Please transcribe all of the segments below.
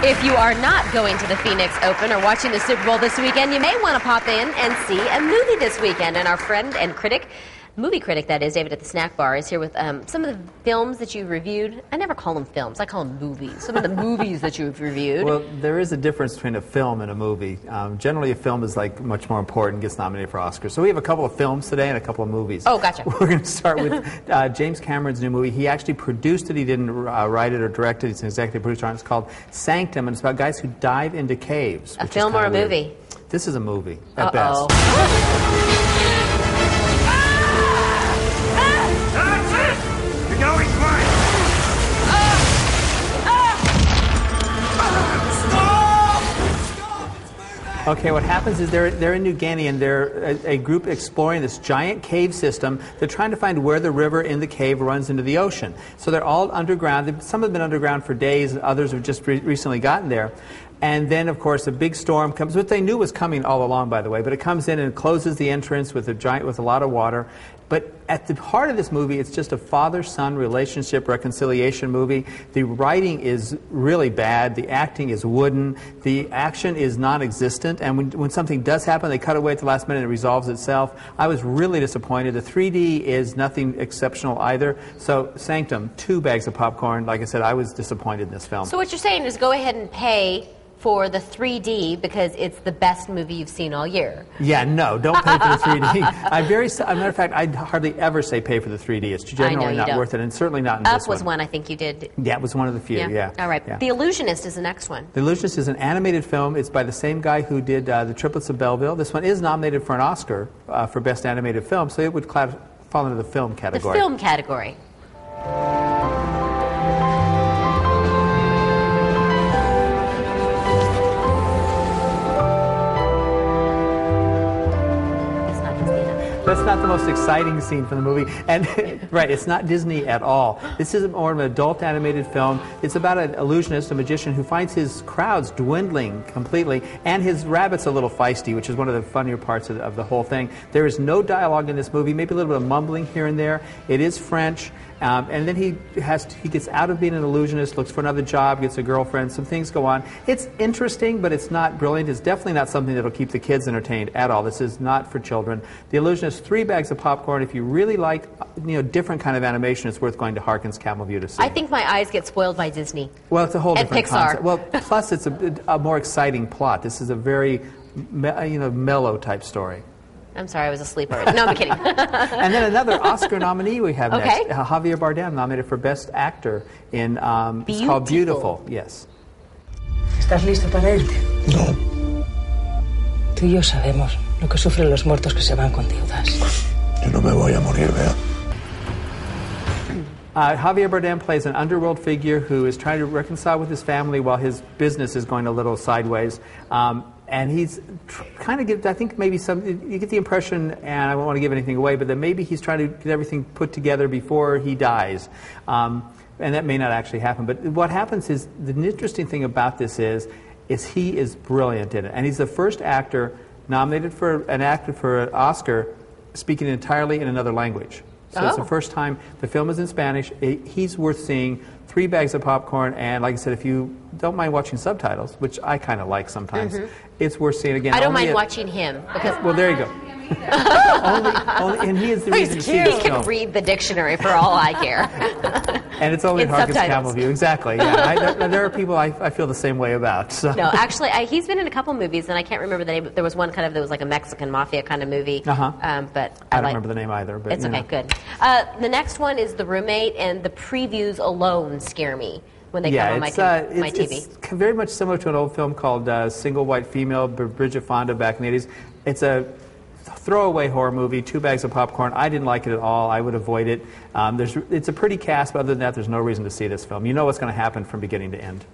If you are not going to the Phoenix Open or watching the Super Bowl this weekend, you may want to pop in and see a movie this weekend. And our friend and critic, movie critic that is, David at the Snack Bar, is here with some of the films that you've reviewed. I never call them films, I call them movies. Some of the movies that you've reviewed. Well, there is a difference between a film and a movie. Generally, a film is like much more important, gets nominated for Oscars. So we have a couple of films today and a couple of movies. Oh, gotcha. We're going to start with James Cameron's new movie. He actually produced it. He didn't write it or direct it. He's an executive producer on it. It's called Sanctum, and it's about guys who dive into caves. A film or a movie? This is a movie, at best. Okay, what happens is they're in New Guinea, and they're a group exploring this giant cave system. They're trying to find where the river in the cave runs into the ocean. So they're all underground. Some have been underground for days, others have just recently gotten there. And then, of course, a big storm comes, which they knew was coming all along, by the way, but it comes in and closes the entrance with a lot of water. But at the heart of this movie, it's just a father-son relationship reconciliation movie. The writing is really bad. The acting is wooden. The action is non-existent. And when something does happen, they cut away at the last minute and it resolves itself. I was really disappointed. The 3D is nothing exceptional either. So, Sanctum, 2 bags of popcorn. Like I said, I was disappointed in this film. So what you're saying is go ahead and pay for the 3D because it's the best movie you've seen all year. Yeah, no, don't pay for the 3D. As a matter of fact, I hardly ever say pay for the 3D. It's generally not worth it, and certainly not in this one. Up was one I think you did. Yeah, it was one of the few, yeah. All right. Yeah. The Illusionist is the next one. The Illusionist is an animated film. It's by the same guy who did The Triplets of Belleville. This one is nominated for an Oscar for Best Animated Film, so it would fall into the film category. The film category. That's not the most exciting scene from the movie. And right, it's not Disney at all. This is more of an adult animated film. It's about an illusionist, a magician, who finds his crowds dwindling completely, and his rabbit's a little feisty, which is one of the funnier parts of the whole thing. There is no dialogue in this movie, maybe a little bit of mumbling here and there. It is French. And then he gets out of being an illusionist, looks for another job, gets a girlfriend, some things go on. It's interesting, but it's not brilliant. It's definitely not something that will keep the kids entertained at all. This is not for children. The Illusionist, 3 bags of popcorn. If you really like different kind of animation, it's worth going to Harkins Camel View to see. I think my eyes get spoiled by Disney. Well, it's a whole different Pixar. concept. Well, plus it's a more exciting plot. This is a very mellow type story. I'm sorry, I was asleep already. No, I'm kidding. And then another Oscar nominee we have next. Javier Bardem, nominated for Best Actor in, it's called Beautiful. Yes. ¿Estás listo para irte? No. Tú y yo sabemos lo que sufren los muertos que se van con deudas. Yo no me voy a morir, Bea. Javier Bardem plays an underworld figure who is trying to reconcile with his family while his business is going a little sideways. And he's kind of I think maybe you get the impression, and I don't want to give anything away, but that maybe he's trying to get everything put together before he dies. And that may not actually happen. But what happens is, the interesting thing about this is he is brilliant in it. And he's the first actor nominated for an Oscar speaking entirely in another language. So it's the first time. The film is in Spanish. He's worth seeing. 3 bags of popcorn, and like I said, if you don't mind watching subtitles, which I kind of like sometimes, it's worth seeing again. I don't mind watching him. Because well, there you go. And he is the reason to see this He can read the dictionary for all I care. And it's only in Harkins Camel View. Exactly. Yeah. There are people I feel the same way about. So. No, actually, he's been in a couple movies, and I can't remember the name. There was one that was like a Mexican mafia kind of movie. But I don't like, remember the name either. But it's okay. Good. The next one is The Roommate, and the previews alone scare me when they come on my TV. It's very much similar to an old film called Single White Female, Bridget Fonda back in the 80s. It's a throwaway horror movie, 2 bags of popcorn. I didn't like it at all. I would avoid it. It's a pretty cast, but other than that, there's no reason to see this film. You know what's going to happen from beginning to end.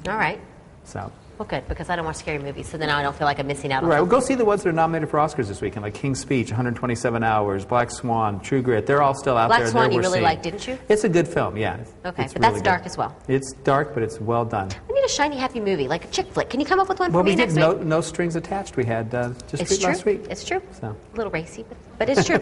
All right. So. Well, good, because I don't watch scary movies, so then I don't feel like I'm missing out on Right, well, go see the ones that are nominated for Oscars this weekend, like King's Speech, 127 Hours, Black Swan, True Grit. They're all still out there. Black Swan you really liked, didn't you? It's a good film, yeah. Okay, but that's dark as well. It's dark, but it's well done. I need a shiny, happy movie, like a chick flick. Can you come up with one for me next week? No Strings Attached we had just last week. It's true. So. A little racy, but it's true.